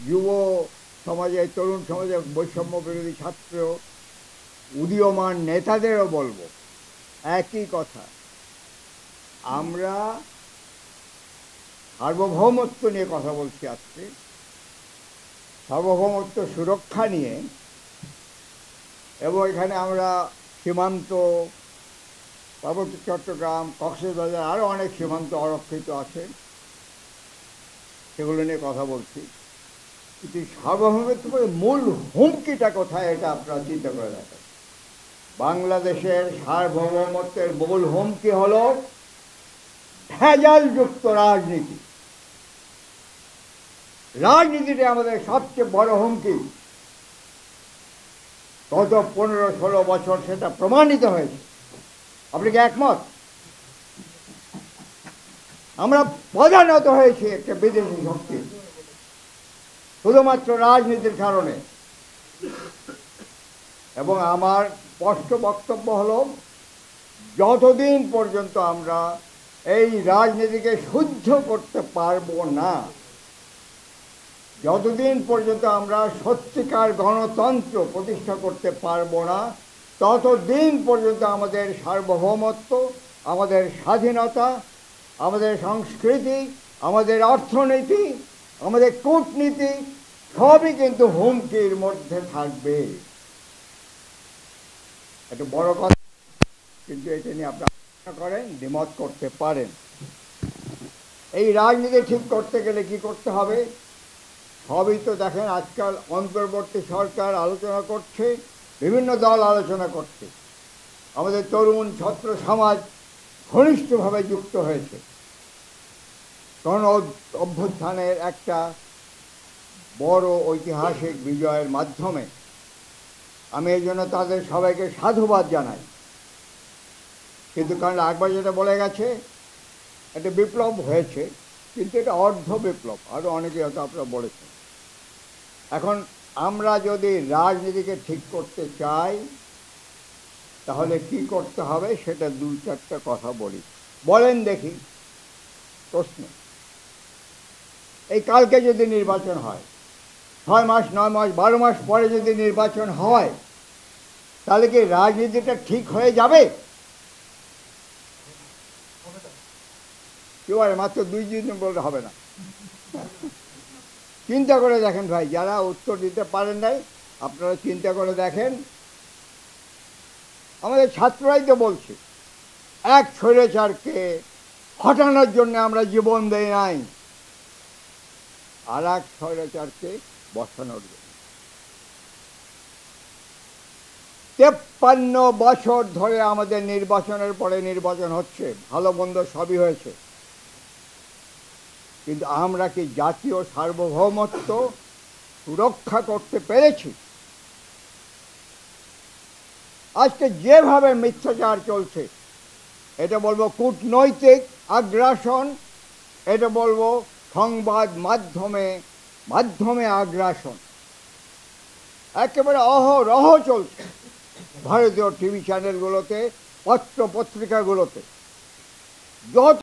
যুব সমাজে, তরুণ সমাজে, বৈষম্য বিরোধী ছাত্র উদীয়মান নেতাদেরও বলবো একই কথা। আমরা সার্বভৌমত্ব নিয়ে কথা বলছি আজকে, সার্বভৌমত্ব সুরক্ষা নিয়ে, এবং এখানে আমরা সীমান্ত, পার্বত্য চট্টগ্রাম, কক্সবাজার, আরও অনেক সীমান্ত অরক্ষিত আছে, সেগুলো নিয়ে কথা বলছি। কিন্তু সার্বভৌমত্বের মূল হুমকিটা কোথায়, এটা আপনারা চিন্তা করে দেখেন। বাংলাদেশের সার্বভৌমত্বের মূল হুমকি হল ভেজালযুক্ত রাজনীতি। রাজনীতিটা আমাদের সবচেয়ে বড় হুমকি। গত 15-16 বছর সেটা প্রমাণিত হয়েছে। আপনি কি একমত? আমরা পদানত হয়েছি একটা বিদেশি শক্তি, শুধুমাত্র রাজনীতির কারণে। এবং আমার স্পষ্ট বক্তব্য হলো, যতদিন পর্যন্ত আমরা এই রাজনীতিকে শুদ্ধ করতে পারবো না, যতদিন পর্যন্ত আমরা সত্যিকার গণতন্ত্র প্রতিষ্ঠা করতে পারবো না, ততদিন পর্যন্ত আমাদের সার্বভৌমত্ব, আমাদের স্বাধীনতা, আমাদের সংস্কৃতি, আমাদের অর্থনীতি, আমাদের কূটনীতি সবই কিন্তু হুমকির মধ্যে থাকবে। একটা বড় কথা, কিন্তু এটা নিয়ে আপনি আলোচনা করেন, দ্বিমত করতে পারেন। এই রাজনীতি ঠিক করতে গেলে কি করতে হবে? সবই তো দেখেন, আজকাল অন্তর্বর্তী সরকার আলোচনা করছে, বিভিন্ন দল আলোচনা করছে, আমাদের তরুণ ছাত্র সমাজ ঘনিষ্ঠভাবে যুক্ত হয়েছে গণ অভ্যুত্থানের একটা বড় ঐতিহাসিক বিজয়ের মাধ্যমে। আমি এই জন্য তাদের সবাইকে সাধুবাদ জানাই। কিন্তু কারণ একবার যেটা বলে গেছে, একটা বিপ্লব হয়েছে, কিন্তু এটা অর্ধ বিপ্লব, আরও অনেকে হয়তো আপনারা বলেছেন। এখন আমরা যদি রাজনীতিকে ঠিক করতে চাই, তাহলে কি করতে হবে সেটা 2-4টা কথা বলি। বলেন দেখি প্রশ্ন। এই কালকে যদি নির্বাচন হয়, 6 মাস, 9 মাস, 12 মাস পরে যদি নির্বাচন হয়, তাহলে কি রাজনীতিটা ঠিক হয়ে যাবে? কি বলে, মাত্র 2 দিন বলতে হবে না। চিন্তা করে দেখেন ভাই, যারা উত্তর দিতে পারেন নাই, আপনারা চিন্তা করে দেখেন। আমাদের ছাত্ররাই তো বলছে, এক স্বৈরাচারকে হটানোর জন্য আমরা জীবন দেই নাই, আর এক স্বৈরাচারকে বসানোর জন্য। 53 বছর ধরে আমাদের নির্বাচনের পরে নির্বাচন হচ্ছে, ভালো মন্দ সবই হয়েছে, কিন্তু আমরা কি জাতীয় সার্বভৌমত্ব সুরক্ষা করতে পেরেছি? আজকে যেভাবে মিথ্যাচার চলছে, এটা বলবো কূটনৈতিক আগ্রাসন, এটা বলবো সংবাদ মাধ্যমে আগ্রাসন, একেবারে অহরহ চলছে ভারতীয় টিভি চ্যানেলগুলোতে, পত্র পত্রিকাগুলোতে। যত